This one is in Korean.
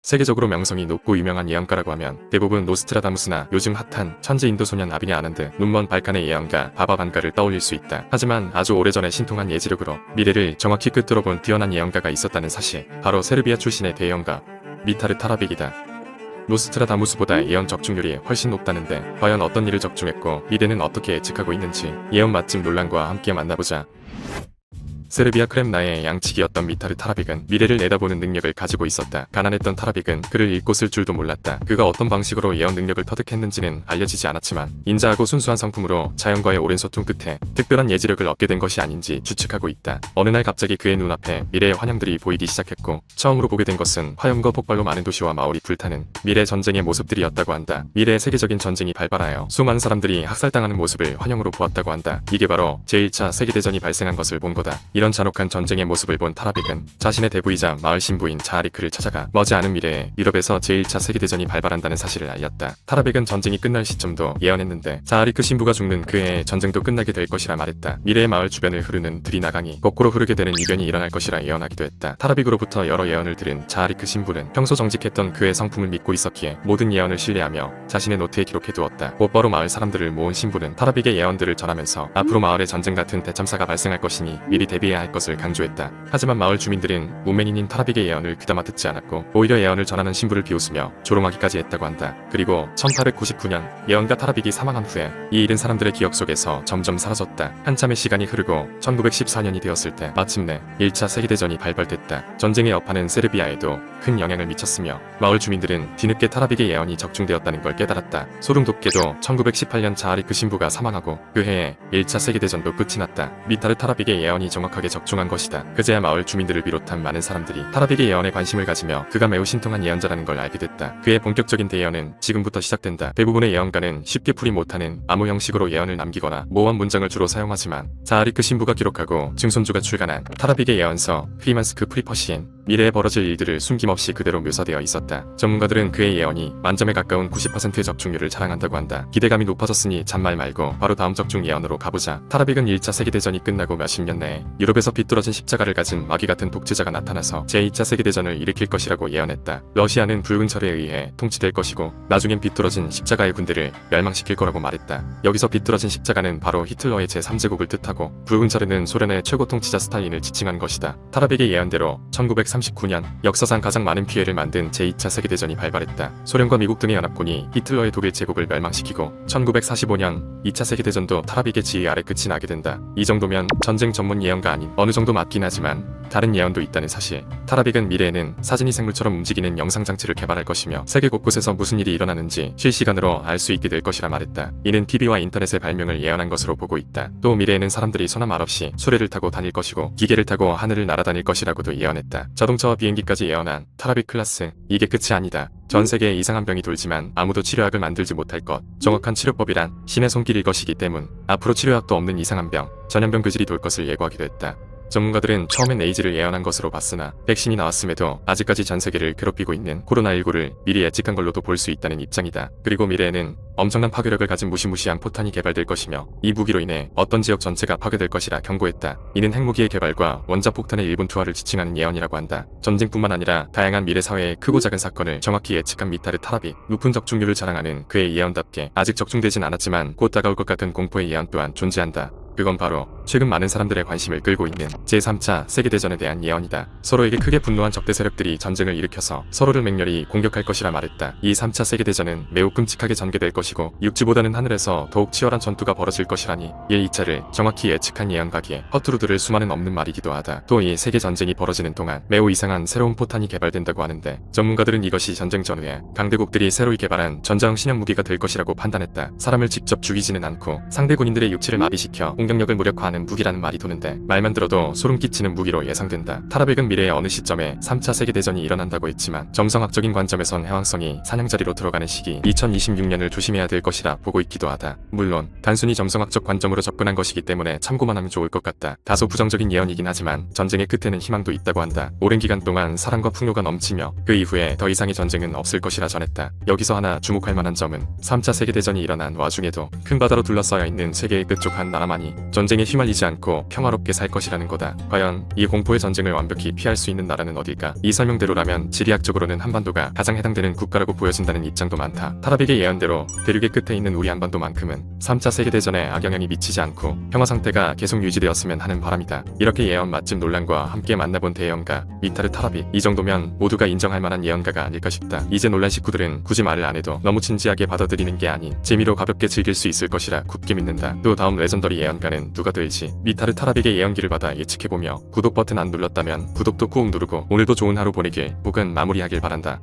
세계적으로 명성이 높고 유명한 예언가라고 하면 대부분 노스트라다무스나 요즘 핫한 천재 인도 소년 아비냐 아난드, 눈먼 발칸의 예언가 바바 반가를 떠올릴 수 있다. 하지만 아주 오래전에 신통한 예지력으로 미래를 정확히 꿰뚫어 본 뛰어난 예언가가 있었다는 사실, 바로 세르비아 출신의 대예언가 미타르 타라빅이다. 노스트라다무스보다 예언 적중률이 훨씬 높다는데 과연 어떤 일을 적중했고 미래는 어떻게 예측하고 있는지 예언 맛집 논란과 함께 만나보자. 세르비아 크렘나의 양치기였던 미타르 타라빅은 미래를 내다보는 능력을 가지고 있었다. 가난했던 타라빅은 글을 읽고 쓸 줄도 몰랐다. 그가 어떤 방식으로 예언 능력을 터득했는지는 알려지지 않았지만 인자하고 순수한 성품으로 자연과의 오랜 소통 끝에 특별한 예지력을 얻게 된 것이 아닌지 추측하고 있다. 어느 날 갑자기 그의 눈앞에 미래의 환영들이 보이기 시작했고 처음으로 보게 된 것은 화염과 폭발로 많은 도시와 마을이 불타는 미래 전쟁의 모습들이었다고 한다. 미래의 세계적인 전쟁이 발발하여 수많은 사람들이 학살당하는 모습을 환영으로 보았다고 한다. 이게 바로 제1차 세계대전이 발생한 것을 본 거다. 이런 잔혹한 전쟁의 모습을 본 타라빅은 자신의 대부이자 마을 신부인 자하리크를 찾아가 머지않은 미래에 유럽에서 제1차 세계대전이 발발한다는 사실을 알렸다. 타라빅은 전쟁이 끝날 시점도 예언했는데 자하리크 신부가 죽는 그 해에 전쟁도 끝나게 될 것이라 말했다. 미래의 마을 주변을 흐르는 드리나강이 거꾸로 흐르게 되는 이변이 일어날 것이라 예언하기도 했다. 타라빅으로부터 여러 예언을 들은 자하리크 신부는 평소 정직했던 그의 성품을 믿고 있었기에 모든 예언을 신뢰하며 자신의 노트에 기록해두었다. 곧바로 마을 사람들을 모은 신부는 타라빅의 예언들을 전하면서 앞으로 마을에 전쟁 같은 대참사가 발생할 것이니 미리 대비해야 할 것을 강조했다. 하지만 마을 주민들은 무맨인인 타라빅의 예언을 귀담아 듣지 않았고 오히려 예언을 전하는 신부를 비웃으며 조롱하기까지 했다고 한다. 그리고 1899년 예언가 타라빅이 사망한 후에 이 일은 사람들의 기억 속에서 점점 사라졌다. 한참의 시간이 흐르고 1914년이 되었을 때 마침내 1차 세계대전이 발발됐다. 전쟁의 여파는 세르비아에도 큰 영향을 미쳤으며 마을 주민들은 뒤늦게 타라빅의 예언이 적중되었다는 걸 깨달았다. 소름 돋게도 1918년 자하리크 신부가 사망하고 그 해에 1차 세계대전도 끝이 났다. 미타르 타라빅의 예언이 정확하게 적중한 것이다. 그제야 마을 주민들을 비롯한 많은 사람들이 타라빅의 예언에 관심을 가지며 그가 매우 신통한 예언자라는 걸 알게 됐다. 그의 본격적인 대예언은 지금부터 시작된다. 대부분의 예언가는 쉽게 풀이 못하는 암호 형식으로 예언을 남기거나 모호한 문장을 주로 사용하지만 자하리크 신부가 기록하고 증손주가 출간한 타라빅의 예언서 프리만스크 프리퍼시엔 미래에 벌어질 일들을 숨김없이 그대로 묘사되어 있었다. 전문가들은 그의 예언이 만점에 가까운 90%의 적중률을 자랑한다고 한다. 기대감이 높아졌으니 잔말 말고 바로 다음 적중 예언으로 가보자. 타라빅은 1차 세계대전이 끝나고 몇십 년 내에 유럽에서 비뚤어진 십자가를 가진 마귀 같은 독재자가 나타나서 제2차 세계대전을 일으킬 것이라고 예언했다. 러시아는 붉은 철에 의해 통치될 것이고 나중엔 비뚤어진 십자가의 군대를 멸망시킬 거라고 말했다. 여기서 비뚤어진 십자가는 바로 히틀러의 제3제국을 뜻하고 붉은 철에는 소련의 최고 통치자 스탈린을 지칭한 것이다. 타라빅의 예언대로 1939년 역사상 가장 많은 피해를 만든 제2차 세계대전이 발발했다. 소련과 미국 등의 연합군이 히틀러의 독일 제국을 멸망시키고 1945년 2차 세계대전도 타라빅의 지휘 아래 끝이 나게 된다. 이 정도면 전쟁 전문 예언가 아닌 어느 정도 맞긴 하지만 다른 예언도 있다는 사실. 타라빅은 미래에는 사진이 생물처럼 움직이는 영상장치를 개발할 것이며 세계 곳곳에서 무슨 일이 일어나는지 실시간으로 알 수 있게 될 것이라 말했다. 이는 TV와 인터넷의 발명을 예언한 것으로 보고 있다. 또 미래에는 사람들이 소나 말 없이 수레를 타고 다닐 것이고 기계를 타고 하늘을 날아다닐 것이라고도 예언했다. 자동차와 비행기까지 예언한 타라빅 클라스. 이게 끝이 아니다. 전 세계에 이상한 병이 돌지만 아무도 치료약을 만들지 못할 것. 정확한 치료법이란 신의 손길일 것이기 때문 앞으로 치료약도 없는 이상한 병, 전염병 그질이 돌 것을 예고하기도 했다. 전문가들은 처음엔 에이즈를 예언한 것으로 봤으나 백신이 나왔음에도 아직까지 전 세계를 괴롭히고 있는 코로나19를 미리 예측한 걸로도 볼 수 있다는 입장이다. 그리고 미래에는 엄청난 파괴력을 가진 무시무시한 포탄이 개발될 것이며 이 무기로 인해 어떤 지역 전체가 파괴될 것이라 경고했다. 이는 핵무기의 개발과 원자폭탄의 일본 투하를 지칭하는 예언이라고 한다. 전쟁뿐만 아니라 다양한 미래 사회의 크고 작은 사건을 정확히 예측한 미타르 타라빅. 높은 적중률을 자랑하는 그의 예언답게 아직 적중되진 않았지만 곧 다가올 것 같은 공포의 예언 또한 존재한다. 그건 바로 최근 많은 사람들의 관심을 끌고 있는 제3차 세계대전에 대한 예언이다. 서로에게 크게 분노한 적대 세력들이 전쟁을 일으켜서 서로를 맹렬히 공격할 것이라 말했다. 이 3차 세계대전은 매우 끔찍하게 전개될 것이고 육지보다는 하늘에서 더욱 치열한 전투가 벌어질 것이라니 1, 2차를 정확히 예측한 예언가기에 허투루 들을 수만은 없는 말이기도 하다. 또 이 세계전쟁이 벌어지는 동안 매우 이상한 새로운 포탄이 개발된다고 하는데 전문가들은 이것이 전쟁 전후에 강대국들이 새로이 개발한 전자형 신형 무기가 될 것이라고 판단했다. 사람을 직접 죽이지는 않고 상대 군인들의 육체를 마비시켜 공격력을 무력화하는 무기라는 말이 도는데 말만 들어도 소름 끼치는 무기로 예상된다. 타라빅은 미래의 어느 시점에 3차 세계대전이 일어난다고 했지만 정성학적인 관점에선 해왕성이 사냥자리로 들어가는 시기 2026년을 조심해야 될 것이라 보고 있기도 하다. 물론 단순히 정성학적 관점으로 접근한 것이기 때문에 참고만 하면 좋을 것 같다. 다소 부정적인 예언이긴 하지만 전쟁의 끝에는 희망도 있다고 한다. 오랜 기간 동안 사랑과 풍요가 넘치며 그 이후에 더 이상의 전쟁은 없을 것이라 전했다. 여기서 하나 주목할 만한 점은 3차 세계대전이 일어난 와중에도 큰 바다로 둘러싸여 있는 세계의 끝쪽 한 나라만이 전쟁에 휘말리지 않고 평화롭게 살 것이라는 거다. 과연 이 공포의 전쟁을 완벽히 피할 수 있는 나라는 어딜까? 이 설명대로라면 지리학적으로는 한반도가 가장 해당되는 국가라고 보여진다는 입장도 많다. 타라빅의 예언대로 대륙의 끝에 있는 우리 한반도만큼은 3차 세계대전에 악영향이 미치지 않고 평화 상태가 계속 유지되었으면 하는 바람이다. 이렇게 예언 맛집 논란과 함께 만나본 대예언가 미타르 타라빅. 이 정도면 모두가 인정할 만한 예언가가 아닐까 싶다. 이제 논란 식구들은 굳이 말을 안 해도 너무 진지하게 받아들이는 게 아닌 재미로 가볍게 즐길 수 있을 것이라 굳게 믿는다. 또 다음 레전더리 예언가는 누가 될지 미타르 타라빅의 예언기를 받아 예측해보며 구독 버튼 안 눌렀다면 구독도 꾹 누르고 오늘도 좋은 하루 보내길 혹은 마무리하길 바란다.